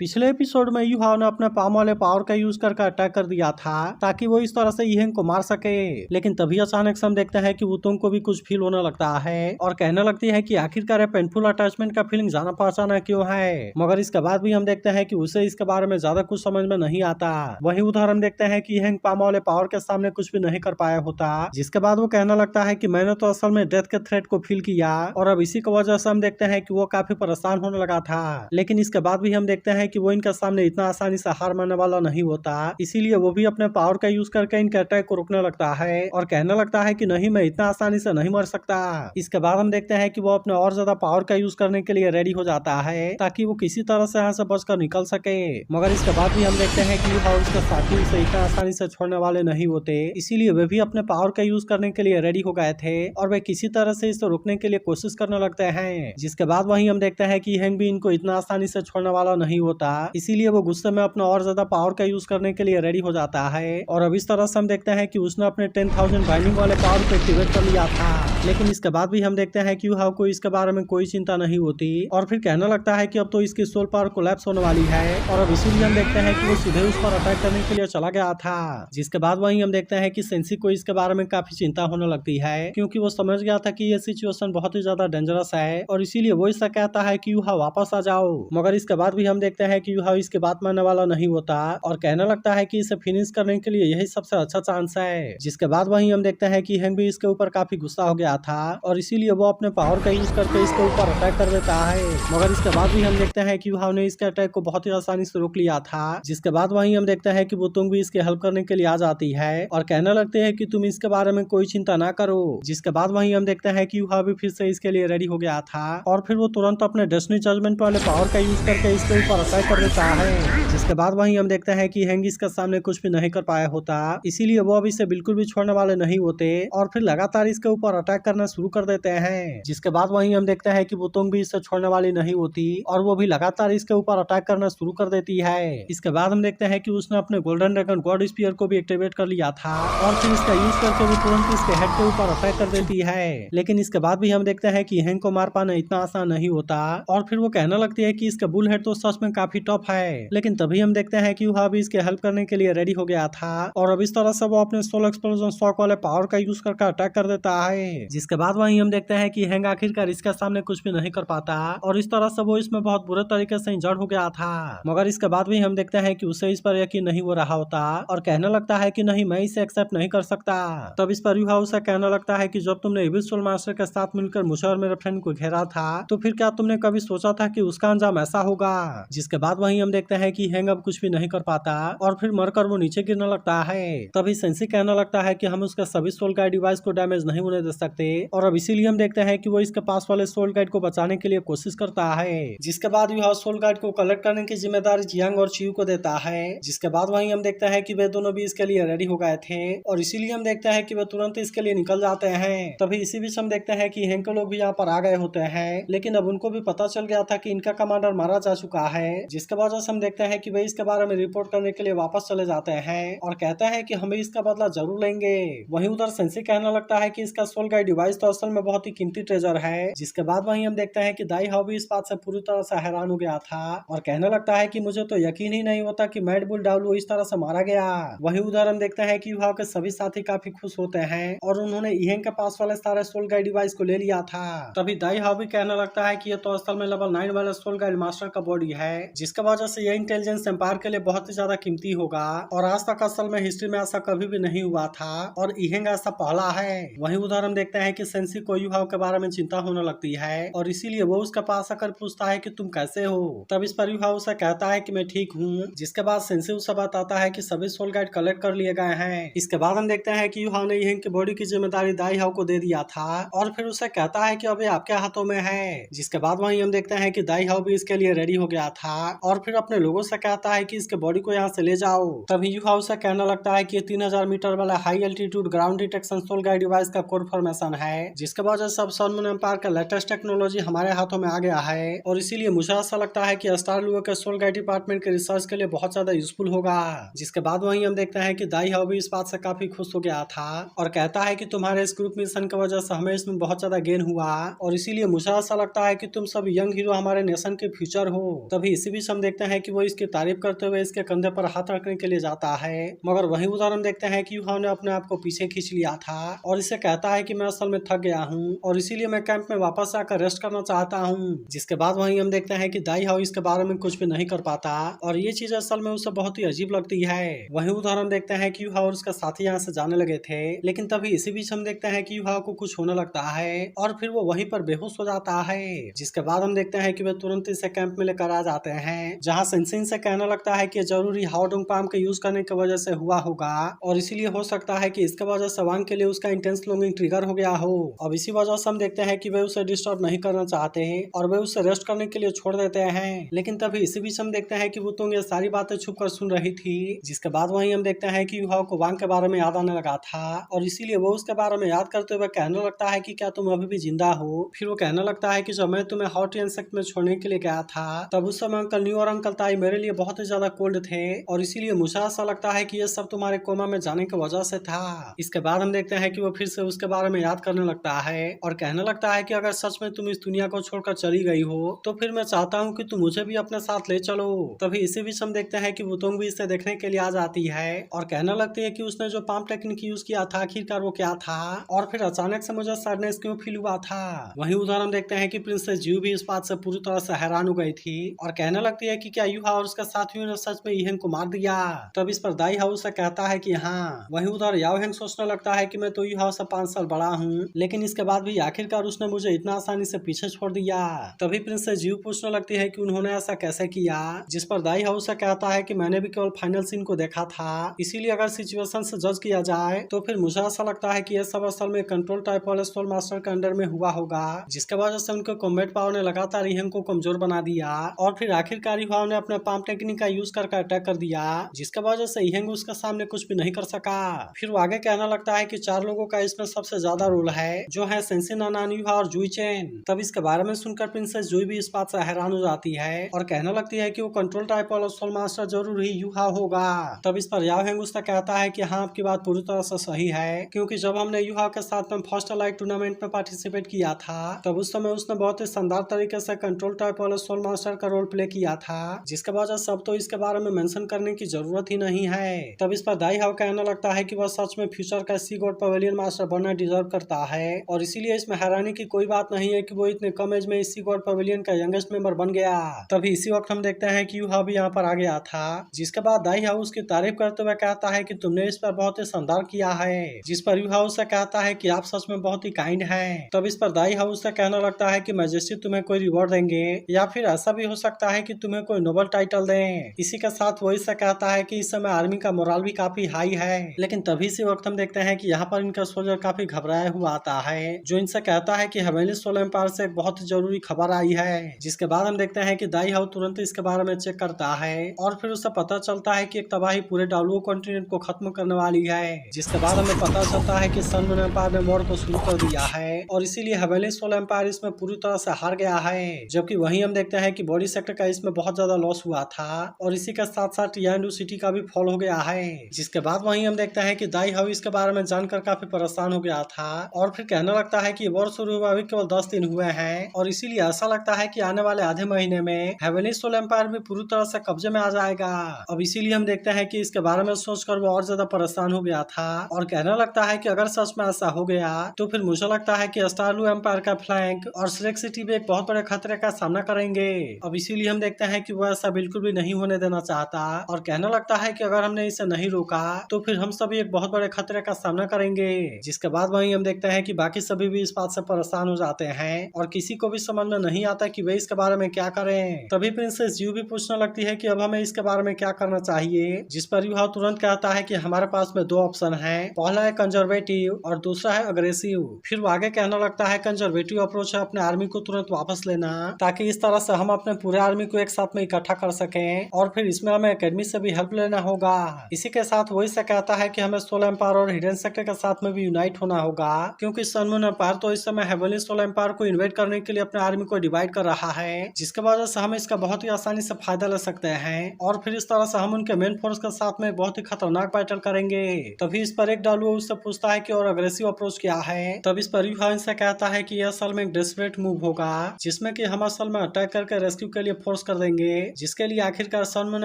पिछले एपिसोड में युहाव ने अपने पाम वाले पावर का यूज करके अटैक कर दिया था ताकि वो इस तरह से ईहेंग को मार सके। लेकिन तभी अचानक से हम देखते हैं कि वुतोंग को भी कुछ फील होने लगता है और कहने लगती है कि आखिरकार पेनफुल अटैचमेंट का फीलिंग जाना पहचाना क्यों है। मगर इसके बाद भी हम देखते हैं कि उसे इसके बारे में ज्यादा कुछ समझ में नहीं आता। वहीं उधर हम देखते हैं कि ईहेंग पाम वाले पावर के सामने कुछ भी नहीं कर पाया होता, जिसके बाद वो कहने लगता है कि मैंने तो असल में डेथ के थ्रेट को फील किया और अब इसी की वजह से हम देखते हैं कि वो काफी परेशान होने लगा था। लेकिन इसके बाद भी हम देखते हैं कि वो इनके सामने इतना आसानी से हार मानने वाला नहीं होता, इसीलिए वो भी अपने पावर का यूज करके इनके अटैक को रोकने लगता है और कहने लगता है कि नहीं, मैं इतना आसानी से नहीं मर सकता। इसके बाद हम देखते हैं कि वो अपने और ज्यादा पावर का यूज करने के लिए रेडी हो जाता है ताकि वो किसी तरह से यहाँ से बचकर निकल सके। मगर इसके बाद भी हम देखते हैं कि उसके साथी उसे इतना आसानी से छोड़ने वाले नहीं होते, इसीलिए वे भी अपने पावर का यूज करने के लिए रेडी हो गए थे और वे किसी तरह से इसे रोकने के लिए कोशिश करने लगते हैं। जिसके बाद वहीं हम देखते हैं कि हेंग भी इनको इतना आसानी से छोड़ने वाला नहीं होता, इसीलिए वो गुस्से में अपना और ज्यादा पावर का यूज करने के लिए रेडी हो जाता है। और अब इस तरह से हम देखते हैं कि उसने अपने 10,000 बाइंडिंग वाले पावर को एक्टिवेट कर लिया था। लेकिन इसके बाद भी हम देखते हैं कि युहाव को इसके बारे में कोई चिंता नहीं होती और फिर कहने लगता है कि अब तो इसकी सोल पावर कोलैप्स होने वाली है और अब इसीलिए हम देखते हैं कि वो सीधे उस पर अटैक करने के लिए चला गया था। जिसके बाद वहीं हम देखते हैं कि सेंसी को इसके बारे में काफी चिंता होने लगती है, क्योंकि वो समझ गया था कि ये सिचुएशन बहुत ही ज्यादा डेंजरस है और इसीलिए वो इससे कहता है कि युहाव वापस आ जाओ। मगर इसके बाद भी हम देखते हैं कि युहाव इसके बात मानने वाला नहीं होता और कहने लगता है कि इसे फिनिश करने के लिए यही सबसे अच्छा चांस है। जिसके बाद वहीं हम देखते हैं कि हेंग भी इसके ऊपर काफी गुस्सा हो गया था और इसीलिए वो अपने पावर का यूज करके इसके ऊपर अटैक कर देता है। मगर इसके बाद भी हम देखते हैं कि युहाव ने इसके अटैक को बहुत ही आसानी से रोक लिया था। जिसके बाद वहीं हम देखते हैं कि वुतोंग भी इसके हेल्प करने के लिए आ जाती है और कहने लगते हैं कि तुम इसके बारे में कोई चिंता ना करो। जिसके बाद वहीं हम देखते हैं कि युहाव भी फिर से इसके लिए रेडी हो गया था और फिर वो तुरंत अपने डेस्टिनी जजमेंट वाले पावर का यूज करके इसके ऊपर अटैक कर देता है। जिसके बाद वहीं हम देखते हैं कि हेंग इसके सामने कुछ भी नहीं कर पाया होता, इसीलिए वो अब इसे बिल्कुल भी छोड़ने वाले नहीं होते और फिर लगातार इसके ऊपर अटैक करना शुरू कर देते हैं। जिसके बाद वहीं हम देखते हैं कि वुतोंग भी इसे छोड़ने वाली नहीं होती और वो भी लगातार इसके ऊपर अटैक करना शुरू कर देती है। इसके बाद हम देखते हैं कि उसने अपने गोल्डन ड्रैगन गॉड स्पीयर को भी एक्टिवेट कर लिया था और फिर इसका यूज करके वो तुरंत इसके हेड के ऊपर अटैक कर देती है। लेकिन इसके बाद भी हम देखते हैं कि हेंग को मार पाना इतना आसान नहीं होता और फिर वो कहने लगती है कि इसका बुल हेड तो सच में काफी टफ है। लेकिन तभी हम देखते हैं कि युहाव भी इसके हेल्प करने के लिए रेडी हो गया था और अब इस तरह से वो अपने सोल एक्सप्लोजन शॉक वाले पावर का यूज करके अटैक कर देता है। जिसके बाद वहीं हम देखते हैं कि हेंग आखिरकार इसके सामने कुछ भी नहीं कर पाता और इस तरह से वो इसमें बहुत बुरे तरीके से इंजर्ड हो गया था। मगर इसके बाद भी हम देखते हैं कि उसे इस पर यकीन नहीं हो रहा होता और कहने लगता है कि नहीं, मैं इसे एक्सेप्ट नहीं कर सकता। तब इस पर युहाव उसे कहने लगता है कि जब तुमने एविल सोल मास्टर के साथ मिलकर मुझे और मेरे फ्रेंड को घेरा था तो फिर क्या तुमने कभी सोचा था कि उसका अंजाम ऐसा होगा। जिसके बाद वहीं हम देखते हैं कि हेंग अब कुछ भी नहीं कर पाता और फिर मरकर वो नीचे गिरने लगता है। तभी सेंसी कहने लगता है कि हम उसके सभी सोल गाइड डिवाइस को डैमेज नहीं होने दे सकते और अब इसीलिए हम देखते हैं कि वो इसके पास वाले सोल गाइड को बचाने के लिए कोशिश करता है। जिसके बाद युहाव सोल गाइड को कलेक्ट करने की जिम्मेदारी जियांग और चियू को देता है। जिसके बाद वहीं हम देखते हैं कि वे दोनों भी इसके लिए रेडी हो गए थे और इसीलिए हम देखते हैं कि वे तुरंत इसके लिए निकल जाते हैं। तभी इसी बीच हम देखते हैं कि हेंग के लोग भी यहाँ पर आ गए होते हैं, लेकिन अब उनको भी पता चल गया था कि इनका कमांडर मारा जा चुका है। जिसके वजह से हम देखते हैं कि वे इसके बारे में रिपोर्ट करने के लिए वापस चले जाते हैं और कहते हैं कि हमें इसका बदला जरूर लेंगे। वहीं उधर सेंसी कहने लगता है कि इसका सोल गाइड डिवाइस तो असल में बहुत ही कीमती ट्रेजर है। जिसके बाद वहीं हम देखते हैं कि दाई हाउ भी इस बात से पूरी तरह से हैरान हो गया था और कहने लगता है कि मुझे तो यकीन ही नहीं होता कि मैड बुल डाउलो इस तरह से मारा गया। वहीं उधर हम देखते हैं कि युहाव के सभी साथी काफी खुश होते हैं और उन्होंने ईहेंग के पास वाले सारे सोल गाइड डिवाइस को ले लिया था। तभी दाई हाउ भी कहने लगता है कि ये तो असल में लेवल 9 वाले सोल गाइड मास्टर का बॉडी है, जिसके वजह से ये इंटेलिजेंस एम्पायर के लिए बहुत ही ज्यादा कीमती होगा और आज तक असल में हिस्ट्री में ऐसा कभी भी नहीं हुआ था और ईहेंग ऐसा पहला है। वहीं उधर हम देखते हैं कि सेंसी को युहाव के बारे में चिंता होने लगती है और इसीलिए वो उसके पास आकर पूछता है कि तुम कैसे हो। तब इस पर युहाव उसे कहता है कि मैं ठीक हूँ। जिसके बाद सेंसी उसे बताता है कि सभी सोल गाइड कलेक्ट कर लिए गए हैं। इसके बाद हम देखते हैं कि युहाव ने ईहेंग की बॉडी की जिम्मेदारी दाई हाउ को दे दिया था और फिर उसे कहता है कि अभी आपके हाथों में है। जिसके बाद वहीं हम देखते हैं कि दाई हाउ भी इसके लिए रेडी हो गया था और फिर अपने लोगों से कहता है कि इसके बॉडी को यहाँ से ले जाओ। तभी युहाव से कहने लगता है कि 3000 मीटर वाला high altitude ground detection soul guide device का कोर फॉर्मेशन आसान है, जिसके वजह से अब सन मून एम्पायर का लेटेस्ट टेक्नोलॉजी हमारे हाथों में आ गया है और इसीलिए मुझे ऐसा लगता है कि स्टार लुओ के सोल गाइड डिपार्टमेंट के रिसर्च के लिए बहुत ज्यादा यूजफुल होगा। जिसके बाद वहीं हम देखते हैं कि दाई हाओ भी इस बात से काफी खुश हो गया था और कहता है कि तुम्हारे इस ग्रुप मिशन की वजह से हमें इसमें बहुत ज्यादा गेन हुआ और इसीलिए मुझे ऐसा लगता है कि तुम सब यंग हीरो हमारे नेशन के फ्यूचर हो। तभी इसी बीच हम देखते हैं कि वो इसकी तारीफ करते हुए इसके कंधे पर हाथ रखने के लिए जाता है, मगर वही उदाहरण देखते हैं कि युहाओ ने अपने आप को पीछे खींच लिया था और इसे कहता है कि मैं असल में थक गया हूँ और इसीलिए मैं कैंप में वापस आकर रेस्ट करना चाहता हूँ। जिसके बाद वहीं हम देखते हैं कि दाई हाओ इसके बारे में कुछ भी नहीं कर पाता और ये चीज असल में उसे बहुत ही अजीब लगती है। वही उदाहरण देखते हैं कि युहाओ और उसका साथी यहाँ से जाने लगे थे, लेकिन तभी इसी बीच हम देखते हैं कि युहाओ को कुछ होने लगता है और फिर वो वहीं पर बेहोश हो जाता है। जिसके बाद हम देखते हैं कि वे तुरंत इसे कैंप में लेकर आ जाते हैं, जहाँ सिनसिन से कहने लगता है कि जरूरी हाओडोंग पाम के यूज करने की वजह से हुआ होगा और इसीलिए हो सकता है कि इसके वजह से वांग के लिए उसका इंटेंस लॉन्गिंग ट्रिगर हो गया हो। अब इसी वजह से हम देखते हैं कि वे उसे डिस्टर्ब नहीं करना चाहते और वे उसे रेस्ट करने के लिए छोड़ देते हैं, लेकिन तभी इसी बीच हम देखते हैं कि वुतोंग ये सारी बातें छुप कर सुन रही थी। जिसके बाद वहीं हम देखते हैं कि युहाओ को वांग के बारे में याद आने लगा था और इसीलिए वो उसके बारे में याद करते हुए कहने लगता है कि क्या तुम अभी भी जिंदा हो। फिर वो कहने लगता है कि जब मैं तुम्हें हॉट इंसेक्ट में छोड़ने के लिए गया था तब उस समय अंकल न्यू और अंकल ताई मेरे लिए बहुत ही ज्यादा कोल्ड थे और इसीलिए मुझे ऐसा लगता है कि ये सब तुम्हारे कोमा में जाने की वजह से था। इसके बाद हम देखते हैं कि वो फिर से उसके बारे में याद करने लगता है और कहने लगता है कि अगर सच में तुम इस दुनिया को छोड़कर चली गई हो तो फिर मैं चाहता हूँ कि तुम मुझे भी अपने साथ ले चलो। तभी इसी बीच हम देखते हैं कि वुतोंग भी इसे देखने के लिए आ जाती है और कहने लगती है कि उसने जो पाम टेक्निक यूज किया था आखिरकार वो क्या था और फिर अचानक से मुझे सैडनेस क्यों फील हुआ था। वहीं उदाहरण देखते हैं कि प्रिंसेस जियो भी इस बात से पूरी तरह से हैरान हो गई थी और कहने लगती है कि क्या युहा और उसके साथियों ने सच में यिहेंग को मार दिया। तब इस पर दाई हाउ से कहता है कि हाँ। वहीं उधर याओहेंग सोचने लगता है कि मैं तो युहा से 5 साल बड़ा हूँ, लेकिन इसके बाद भी आखिरकार उसने मुझे इतना आसानी से पीछे छोड़ दिया। तभी प्रिंसेस जियो पूछने लगती है कि उन्होंने ऐसा कैसे किया, जिस पर दाई हाउ से कहता है कि मैंने भी केवल फाइनल सीन को देखा था, इसीलिए अगर सिचुएशन से जज किया जाए तो फिर मुझे ऐसा लगता है कि यह सब असल में कंट्रोल टाइप वाले सोल मास्टर के अंडर में हुआ होगा, जिसके वजह से उनके कॉम्बैट पावर ने लगातार यिहेंग को कमजोर बना दिया और फिर आखिरकार युहाओ ने अपने पाम टेक्निक का यूज करके अटैक कर दिया, जिसके वजह से यिहेंग उसके सामने कुछ भी नहीं कर सका। फिर वो आगे कहना लगता है कि 4 लोगों का इसमें सबसे ज्यादा रोल है, जो है सेंसिन अनान, युहा और जुई चेन। तब इसके बारे में सुनकर प्रिंसेस जुई भी इस बात से हैरान हो जाती है और कहने लगती है कि वो कंट्रोल टाइप वाला सोल मास्टर जरूर ही युहा होगा। तब इस पर याओहेंग उससे कहता है कि हाँ, आपकी बात पूरी तरह से सही है, क्योंकि जब हमने युहा के साथ में फर्स्ट लाइट टूर्नामेंट में पार्टिसिपेट किया था तब उस समय उसने बहुत ही शानदार तरीके से कंट्रोल टाइप वाले सोल मास्टर का रोल प्ले किया था, जिसके वजह से अब तो इसके बारे में मेंशन करने की जरूरत ही नहीं है। तब इस पर दाई हाउ कहने लगता है कि वह सच में फ्यूचर का सी गॉड पवेलियन मास्टर बनना डिजर्व करता है और इसीलिए इसमें हैरानी की कोई बात नहीं है कि वो इतने कम एज में इस सी गॉड पवेलियन का यंगेस्ट मेंबर बन गया। तभी इसी वक्त हम देखते हैं कि युहा भी यहाँ पर आ गया था, जिसके बाद दाई हाउ उसकी तारीफ करते हुए कहता है कि तुमने इस पर बहुत ही शानदार किया है, जिस पर युहा उससे कहता है कि आप सच में बहुत ही काइंड हैं। तब इस पर दाई हाउ उससे कहने लगता है कि मैजेस्टी तुम्हें कोई रिवॉर्ड देंगे या फिर ऐसा भी हो सकता है कि तुम्हें कोई नोबल टाइटल दें। इसी के साथ वो इससे कहता है कि इस समय आर्मी का मोरल भी काफी हाई है, लेकिन तभी से वक्त हम देखते हैं कि यहाँ पर इनका सोल्जर काफी घबराया हुआ आता है, जो इनसे कहता है कि हेवनली सोल एम्पायर से एक बहुत जरूरी खबर आई है। जिसके बाद हम देखते हैं कि दाई हाउ तुरंत इसके बारे में चेक करता है और फिर उसे पता चलता है कि एक तबाही पूरे डालुओ कॉन्टिनेंट को खत्म करने वाली है। जिसके बाद हमें पता चलता है कि सन मून एम्पायर ने वॉर को शुरू कर दिया है और इसीलिए हेवनली सोल एम्पायर इसमें पूरी तरह से हार गया है। जबकि वहीं हम देखते हैं कि बॉडी सेक्टर का इसमें बहुत ज्यादा लॉस हुआ था और इसी के साथ साथ टियानडू सिटी का भी फॉल हो गया है। जिसके बाद वहीं हम देखते हैं कि दाई हाउ इसके बारे में जानकर काफी परेशान हो गया था और फिर कहने लगता है कि वॉर शुरू हुआ अभी केवल 10 दिन हुए हैं और इसीलिए ऐसा लगता है कि आने वाले आधे महीने में हेवनली सोल एम्पायर भी पूरी तरह से कब्जे में आ जाएगा। अब इसीलिए हम देखते हैं कि इसके बारे में सोचकर वो और ज्यादा परेशान हो गया था और कहने लगता है कि अगर सच में ऐसा हो गया तो फिर मुझे लगता है कि स्टारलू एम्पायर का फ्लैंक और श्रेक सिटी भी एक बहुत बड़े खतरे का सामना करेंगे। अब इसीलिए हम देखते हैं कि वो ऐसा बिल्कुल भी नहीं होने देना चाहता और कहने लगता है कि अगर हमने इसे नहीं रोका तो फिर हम सभी एक बहुत बड़े खतरे का सामना करेंगे। जिसके बाद वहीं हम देखते हैं कि बाकी सभी भी इस बात से परेशान हो जाते हैं और किसी को भी समझ में नहीं आता कि वे इसके बारे में क्या करें। तभी प्रिंसेस जियो भी पूछने लगती है कि अब हमें इसके बारे में क्या करना चाहिए, जिस पर युहा तुरंत कहता है कि हमारे पास में 2 ऑप्शन हैं, पहला है कंजर्वेटिव और दूसरा है अग्रेसिव। फिर वो आगे कहने लगता है कंजर्वेटिव अप्रोच है अपने आर्मी को तुरंत वापस लेना, ताकि इस तरह से हम अपने पूरे आर्मी को एक साथ में इकट्ठा कर सकें और फिर इसमें हमें एकेडमी से भी हेल्प लेना होगा। इसी के साथ वो इससे कहता है कि हमें सोल एम्पायर और हिडन सेक्टर के साथ में भी यूनाइट होना होगा क्योंकि सन मून एम्पायर तो इस समय हेवनली सोल एम्पायर को इन्वेट करने के लिए अपने आर्मी को डिवाइड कर रहा है, जिसके वजह से हम इसका बहुत ही आसानी से फायदा ले सकते हैं और फिर इस तरह से हम उनके मेन फोर्स के साथ में बहुत ही खतरनाक बैटल करेंगे। तभी इस पर एक डालू उससे पूछता है कि और अग्रेसिव अप्रोच क्या है। तब इस पर यूहान से कहता है कि यह असल में एक डेस्परेट मूव होगा, जिसमें कि हम असल में अटैक करके रेस्क्यू के लिए फोर्स कर देंगे, जिसके लिए आखिरकार सन मून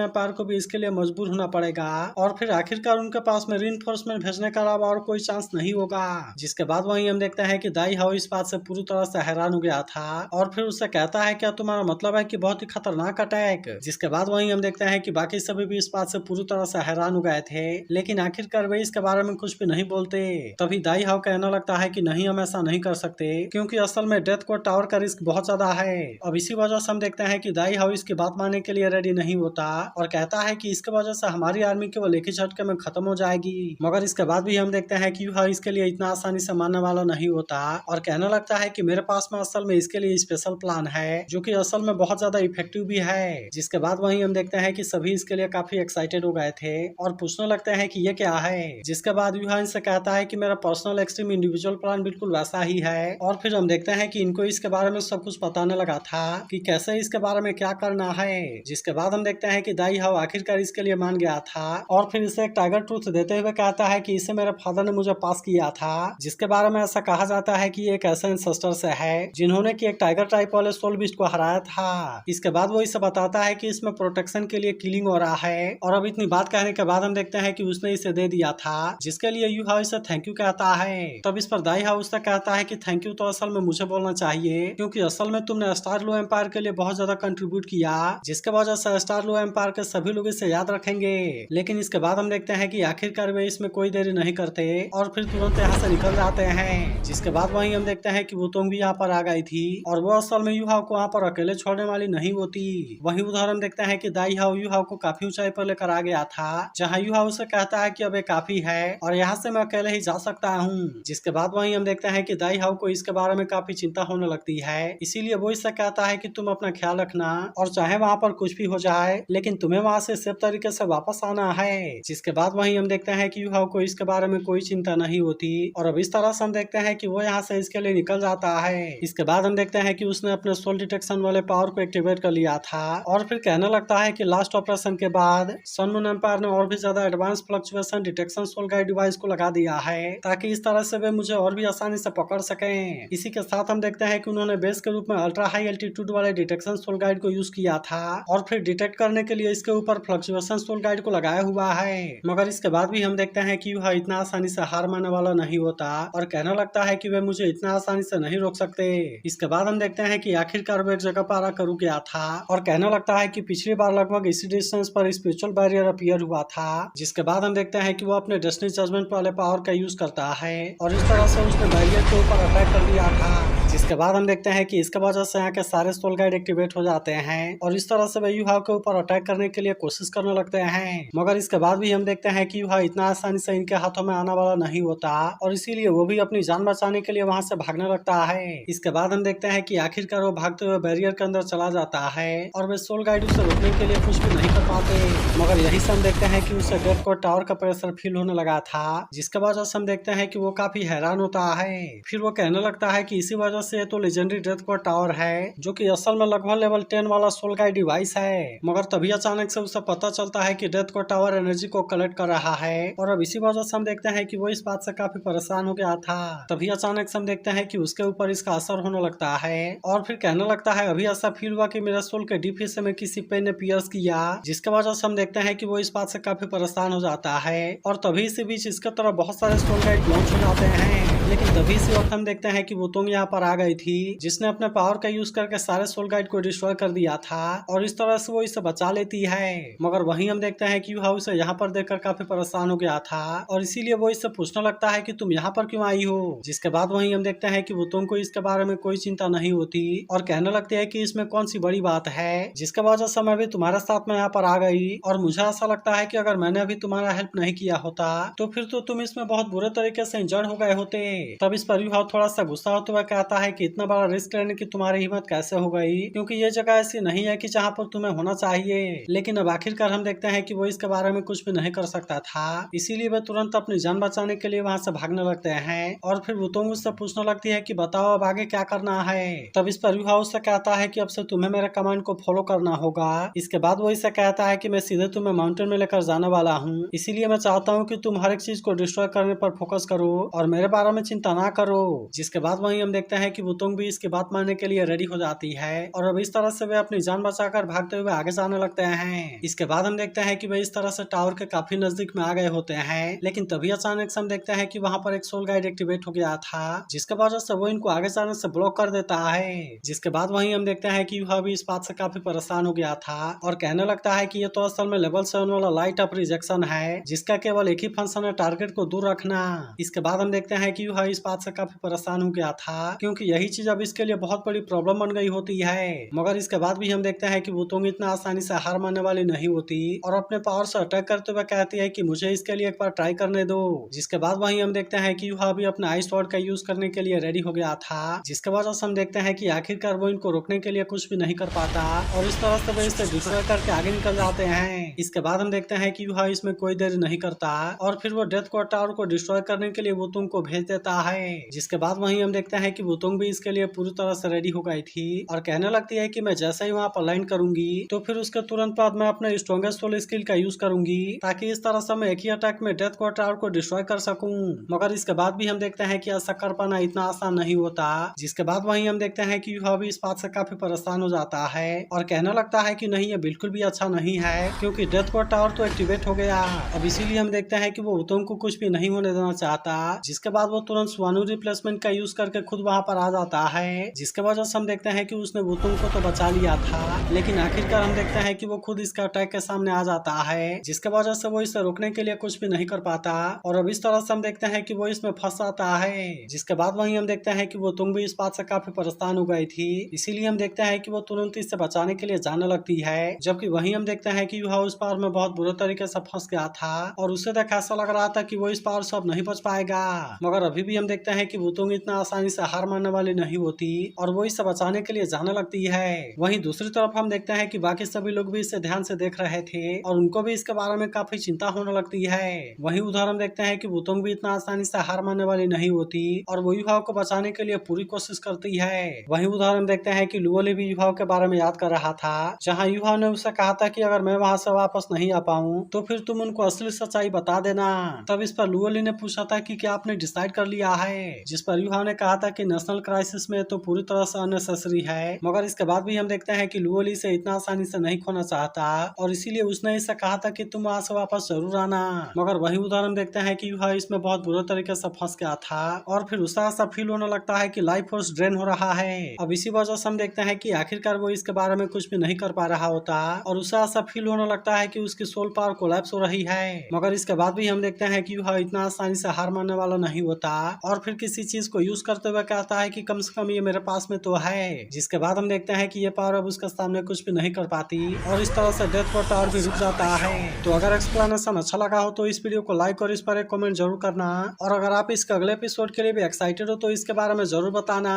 एम्पायर को भी इसके लिए मजबूर होना पड़ेगा और फिर आखिरकार उनके पास में रीइंफोर्समेंट भेजने के अलावा और कोई चांस नहीं होगा। जिसके बाद वहीं हम देखते हैं कि दाई हाओ इस बात से पूरी तरह से हैरान हो गया था और फिर उससे कहता है क्या तुम्हारा मतलब है कि बहुत ही खतरनाक अटैक। जिसके बाद वहीं हम देखते हैं कि बाकी सभी भी इस बात से पूरी तरह से हैरान हो गए थे, लेकिन आखिरकार वे इसके बारे में कुछ भी नहीं बोलते। तभी दाई हाओ कहने लगता है कि नहीं, हम ऐसा नहीं कर सकते क्योंकि असल में डेथ को टावर का रिस्क बहुत ज्यादा है। अब इसी वजह से हम देखते हैं कि दाई हाओ इसकी बात मानने के लिए रेडी नहीं होता और कहता है कि इसके वजह से हमारी आर्मी केवल एक ही झटके में खत्म हो जाएगी। मगर इसके बाद भी हम देखते हैं कि यूहाओ इसके लिए इतना आसानी से मानने वाला नहीं होता और कहने लगता है कि मेरे पास में असल में इसके लिए स्पेशल प्लान है, जो कि असल में बहुत ज्यादा इफेक्टिव भी है। जिसके बाद वहीं हम देखते हैं कि सभी इसके लिए काफी एक्साइटेड हो गए थे और पूछने लगते हैं कि ये क्या है। जिसके बाद यूहाओ इनसे कहता है कि मेरा पर्सनल एक्सट्रीम इंडिविजुअल प्लान बिल्कुल वैसा ही है और फिर हम देखते हैं कि इनको इसके बारे में सब कुछ बताने लगा था कि कैसे इसके बारे में क्या करना है। जिसके बाद हम देखते हैं कि दाई हाओ आखिरकार इसके लिए मान गया था और फिर इसे एक टाइगर ट्रूथ देते हुए कहता है कि इसे मेरे फादर ने मुझे पास किया था, जिसके बारे में ऐसा कहा जाता है कि ये एक ऐसे एंसेस्टर से है जिन्होंने कि एक टाइगर टाइप वाले सोल बीस्ट को हराया था। इसके बाद वो इसे बताता है कि इसमें प्रोटेक्शन के लिए किलिंग हो रहा है और अब इतनी बात कहने के बाद हम देखते हैं कि उसने इसे दे दिया था, जिसके लिए यूहाओ इसे थैंक यू कहता है। तब इस पर दाई हाओ उससे कहता है कि थैंक यू तो असल में मुझे बोलना चाहिए, क्योंकि असल में तुमने स्टार लो एम्पायर के लिए बहुत ज्यादा कंट्रीब्यूट किया, जिसके वजह से स्टार लो एम्पायर के सभी लोग इसे याद रखेंगे। लेकिन इसके बाद हम देखते हैं कि आखिरकार वे इसमें कोई देरी नहीं करते और फिर तुरंत यहाँ से निकल जाते हैं। जिसके बाद वहीं हम देखते हैं कि वुतोंग भी यहाँ पर आ गई थी और वो असल में यूहाओ को वहाँ पर अकेले छोड़ने वाली नहीं होती। वहीं उधर हम देखते हैं कि दाई हाओ यूहाओ को काफी ऊंचाई पर लेकर आ गया था, जहाँ यूहाओ से कहता है कि अब ये काफी है और यहाँ से मैं अकेले ही जा सकता हूँ। जिसके बाद वहीं हम देखते हैं कि दाई हाओ को इसके बारे में काफी चिंता होने लगती है, इसीलिए वो इससे कहता है कि तुम अपना ख्याल रखना और चाहे वहाँ पर कुछ भी हो जाए, लेकिन तुम्हें वहाँ से सेफ तरीके से वापस आना है। जिसके बाद वहीं हम देखते हैं कि यूहाओ को इसके बारे में कोई चिंता नहीं होती और अब इस तरह से हम देखते हैं कि वो यहाँ से इसके लिए निकल जाता है। इसके बाद हम देखते हैं कि उसने अपने सोल डिटेक्शन वाले पावर को एक्टिवेट कर लिया था और फिर कहने लगता है कि लास्ट ऑपरेशन के बाद सन मून एम्पायर ने और भी ज्यादा advance fluctuation detection soul guide device को लगा दिया है, ताकि इस तरह से वे मुझे और भी आसानी से पकड़ सकें। इसी के साथ हम देखते हैं कि उन्होंने बेस के रूप में अल्ट्रा हाई एल्टीट्यूड वाले डिटेक्शन सोल गाइड को यूज किया था और फिर डिटेक्ट करने के लिए इसके ऊपर फ्लक्चुएशन सोल गाइड को लगाया हुआ है। मगर इसके बाद भी हम देखते हैं कि यूहाओ इतना आसानी से हार मानने वाला नहीं होता और कहने लगता है कि वे मुझे इतना आसानी से नहीं रोक सकते। इसके बाद हम देखते हैं कि आखिरकार वो एक जगह पर आकर रुक गया था और कहने लगता है कि पिछली बार लगभग इसी डिस्टेंस पर स्पिरिचुअल बैरियर अपीयर हुआ था। जिसके बाद हम देखते हैं कि वो अपने डेस्टिनी जजमेंट वाले पावर का यूज करता है और इस तरह से उसने बैरियर के ऊपर अटैक कर दिया था। जिसके बाद हम देखते हैं कि इसके वजह से यहाँ के सारे सोल गाइड एक्टिवेट हो जाते हैं और इस तरह से वे यूहाओ के ऊपर अटैक करने के लिए कोशिश करने लगते हैं। मगर इसके बाद भी हम देखते हैं कि यूहाओ इतना आसानी से इनके हाथों में आने वाला नहीं होता और इसीलिए वो भी अपनी जान बचाने के लिए वहाँ से भागने लगता है। इसके बाद हम देखते हैं कि आखिरकार वो भागते हुए बैरियर के अंदर चला जाता है और वे सोल गाइड उसे रोकने के लिए कुछ भी नहीं कर पाते। मगर यही से हम देखते हैं कि उसे डेथ कोर टावर का प्रेशर फील होने लगा था, जिसके वजह से हम देखते हैं कि वो काफी हैरान होता है। फिर वो कहने लगता है कि इसी वजह से तो लेजेंडरी डेथ कोर टावर है, जो कि असल में लगभग लेवल 10 वाला सोल गाइड डिवाइस है। मगर तभी अचानक से उसे पता चलता है कि डेथ कोर टावर एनर्जी को कलेक्ट कर रहा है और अब इसी वजह से हम देखते हैं कि वो इस बात से काफी परेशान हो गया था। तभी अचानक से हम देखते हैं कि उसके ऊपर इसका असर होने लगता है और फिर कहने लगता है अभी ऐसा फील हुआ कि मेरे सोल के डीप हिस्से में किसी पेन ने पियर्स किया, जिसके वजह से हम देखते हैं कि वो इस बात से काफी परेशान हो जाता है और तभी इसी बीच इसके तरफ बहुत सारे सोल गाइड लॉन्च हो जाते हैं। लेकिन तभी इसी वक्त हम देखते हैं कि वुतोंग यहाँ पर आ गई थी, जिसने अपने पावर का यूज करके सारे सोल गाइड को डिस्ट्रॉय कर दिया था और इस तरह से वो इसे बचा लेती है। मगर वहीं हम देखते हैं कि यूहाओ इसे यहाँ पर देखकर काफी परेशान हो गया था और इसीलिए वो इससे पूछने लगता है कि तुम यहाँ पर क्यों आई हो। जिसके बाद वहीं हम देखते हैं कि वुतोंग को इसके बारे में कोई चिंता नहीं होती और कहने लगते हैं कि इसमें कौन सी बड़ी बात है, जिसके वजह से मैं भी तुम्हारे साथ में यहाँ पर आ आ गई और मुझे ऐसा लगता है कि अगर मैंने अभी तुम्हारा हेल्प नहीं किया होता तो फिर तो तुम इसमें बहुत बुरे तरीके से इंजर्ड हो गए होते। तब इस पर युहाव थोड़ा सा गुस्सा होते हुए कहता है कि इतना बड़ा रिस्क लेने की तुम्हारी हिम्मत कैसे हो गई, क्योंकि ये जगह ऐसी नहीं है कि जहाँ पर तुम्हें होना चाहिए। लेकिन अब आखिरकार हम देखते हैं कि वो इसके बारे में कुछ भी नहीं कर सकता था, इसीलिए वे तुरंत अपनी जान बचाने के लिए वहाँ से भागने लगते हैं और फिर वुतोंग उससे पूछने लगती है कि बताओ अब आगे क्या करना है। तब इस पर युहाव उससे कहता है कि अब से तुम्हें मेरे कमांड को फॉलो करना होगा। इसके बाद वो इसे कहता है कि मैं सीधे तुम्हें माउंटेन में लेकर जाने वाला हूँ, इसीलिए मैं चाहता हूँ कि तुम हर एक चीज को डिस्ट्रॉय करने पर फोकस करो और मेरे बारे में चिंता ना करो। जिसके बाद वहीं हम देखते हैं कि वुतोंग भी इसकी बात मानने के लिए रेडी हो जाती है और अब इस तरह से वे अपनी जान बचाकर भागते हुए आगे जाने लगते हैं। इसके बाद हम देखते हैं कि वे इस तरह से टावर के काफी नजदीक में आ गए होते हैं, लेकिन तभी अचानक से हम देखते हैं कि वहाँ पर एक सोल गाइड एक्टिवेट हो गया था, जिसके वजह से वो इनको आगे जाने से ब्लॉक कर देता है। जिसके बाद वहीं हम देखते हैं कि युहा भी इस बात से काफी परेशान हो गया था और कहने लगता है कि ये तो असल में लेवल 7 वाला लाइट अप रिजेक्शन है, जिसका केवल एक ही फंक्शन है, टारगेट को दूर रखना। इसके बाद हम देखते हैं कि युहा इस बात से काफी परेशान हो गया था, क्योंकि यही चीज अब इसके लिए बहुत बड़ी प्रॉब्लम बन गई होती है। मगर इसके बाद भी हम देखते हैं कि वुतोंग इतना आसानी से हार मानने वाली नहीं होती और अपने पावर से अटैक करते हुए कहती है कि मुझे इसके लिए एक बार ट्राई करने दो। जिसके बाद वहीं हम देखते हैं कि युहा भी अपना आइस स्वॉर्ड का यूज करने के लिए रेडी हो गया था, जिसके वजह से हम देखते हैं कि आखिरकार वो इनको रोकने के लिए कुछ भी नहीं कर पाता और इस तरह से वे इसे डिस्ट्रॉय करके आगे निकल जाते हैं। इसके बाद हम देखते हैं कि युहा इसमें कोई देरी नहीं करता और फिर वो डेथ कोर टावर को डिस्ट्रॉय करने के लिए वुतोंग को भेज देता है। जिसके बाद वहीं हम देखते हैं कि वुतोंग भी इसके लिए पूरी तरह से रेडी हो गई थी और कहने लगती है कि मैं जैसे ही वहाँ पर लैंड करूंगी तो फिर उसके तुरंत बाद मैं अपने स्ट्रॉन्गेस्ट सोल स्किल का यूज करूंगी, ताकि इस तरह से मैं एक ही अटैक में डेथ कोर टावर को डिस्ट्रॉय कर सकूं। मगर इसके बाद भी हम देखते हैं कि ऐसा कर पाना इतना आसान नहीं होता। जिसके बाद वहीं हम देखते हैं कि युहा भी इस बात से काफी परेशान हो जाता है और कहने लगता है कि नहीं, ये बिल्कुल भी अच्छा नहीं है, क्योंकि डेथ कोर टावर तो एक्टिवेट हो गया। अब इसीलिए हम देखते हैं कि वो वुतोंग को कुछ भी नहीं होने देना चाहता। जिसके बाद वो तुरंत स्वानु रिप्लेसमेंट का यूज करके खुद वहाँ पर आ जाता है, जिसके वजह से हम देखते हैं कि उसने वुतोंग को तो बचा लिया था, लेकिन आखिरकार हम देखते हैं कि वो खुद इसका अटैक के सामने आ जाता है, जिसके वजह से वो इसे रोकने के लिए कुछ भी नहीं कर पाता और अब इस तरह से हम देखते हैं कि वो इसमें फंस जाता है। जिसके बाद वहीं हम देखते हैं कि वो तुम भी इस बात से काफी परेशान हो गई थी, इसीलिए हम देखते हैं कि वो तुरंत इससे बचाने के लिए जाने लगती है। जबकि वहीं हम देखते हैं कि युहा उस पार में बहुत बुरे तरीके से फंस गया था और उसे देख ऐसा लग रहा था कि वो इस पार से अब नहीं बच पाएगा। मगर अभी भी हम देखते हैं कि वुतोंग इतना आसानी से हार मानने वाली नहीं होती और वो इसे बचाने के लिए जाने लगती है। वहीं दूसरी तरफ हम देखते हैं कि बाकी सभी लोग भी इसे ध्यान से देख रहे थे और उनको भी इसके बारे में काफी चिंता होने लगती है। वहीं उधर हम देखते हैं कि वुतोंग भी इतना आसानी से हार मानने वाली नहीं होती और वो युहा को बचाने के लिए पूरी कोशिश करती है। वहीं उधर हम देखते हैं कि लुओली भी युहा के बारे में याद कर रहा था, जहाँ युहा ने उसे कहा था कि अगर मैं वहाँ से वापस नहीं आ पाऊँ तो फिर तुम उनको असली सच्चाई बता देना। तब इस पर लुओली ने पूछा था कि क्या आपने डिसाइड कर लिया है, जिस पर युहा ने कहा था कि नेशनल क्राइसिस में तो पूरी तरह से अननेसेसरी है। मगर इसके बाद भी हम देखते हैं कि लुओली से इतना आसानी से नहीं खोना चाहता और इसीलिए उसने इसे कहा था कि तुम वहाँ से वापस जरूर आना। मगर वही उदाहरण देखते हैं कि युहा इसमें बहुत बुरे तरीके से फंस गया था और फिर उसे ऐसा फील होने लगता है कि लाइफ फोर्स ड्रेन हो रहा है। अब इसी वजह से हम देखते हैं कि आखिरकार वो इसके बारे में कुछ भी नहीं कर पा रहा होता और उसे ऐसा फील होने लगता है कि उसकी सोल पावर कोलैप्स हो रही है। मगर इसके बाद भी हम देखते हैं कि युहा इतना आसानी से हार मानने वाला नहीं होता और फिर किसी चीज को यूज करते हुए कहता है कि कम से कम ये मेरे पास में तो है। जिसके बाद हम देखते हैं कि ये पावर अब उसके सामने कुछ भी नहीं कर पाती और इस तरह से डेथ कोर टावर भी रुक जाता है। तो अगर एक्सप्लेनेशन अच्छा लगा हो तो इस वीडियो को लाइक और इस पर एक कमेंट जरूर करना और अगर आप इसके अगले एपिसोड के लिए भी एक्साइटेड हो तो इसके बारे में जरूर बताना।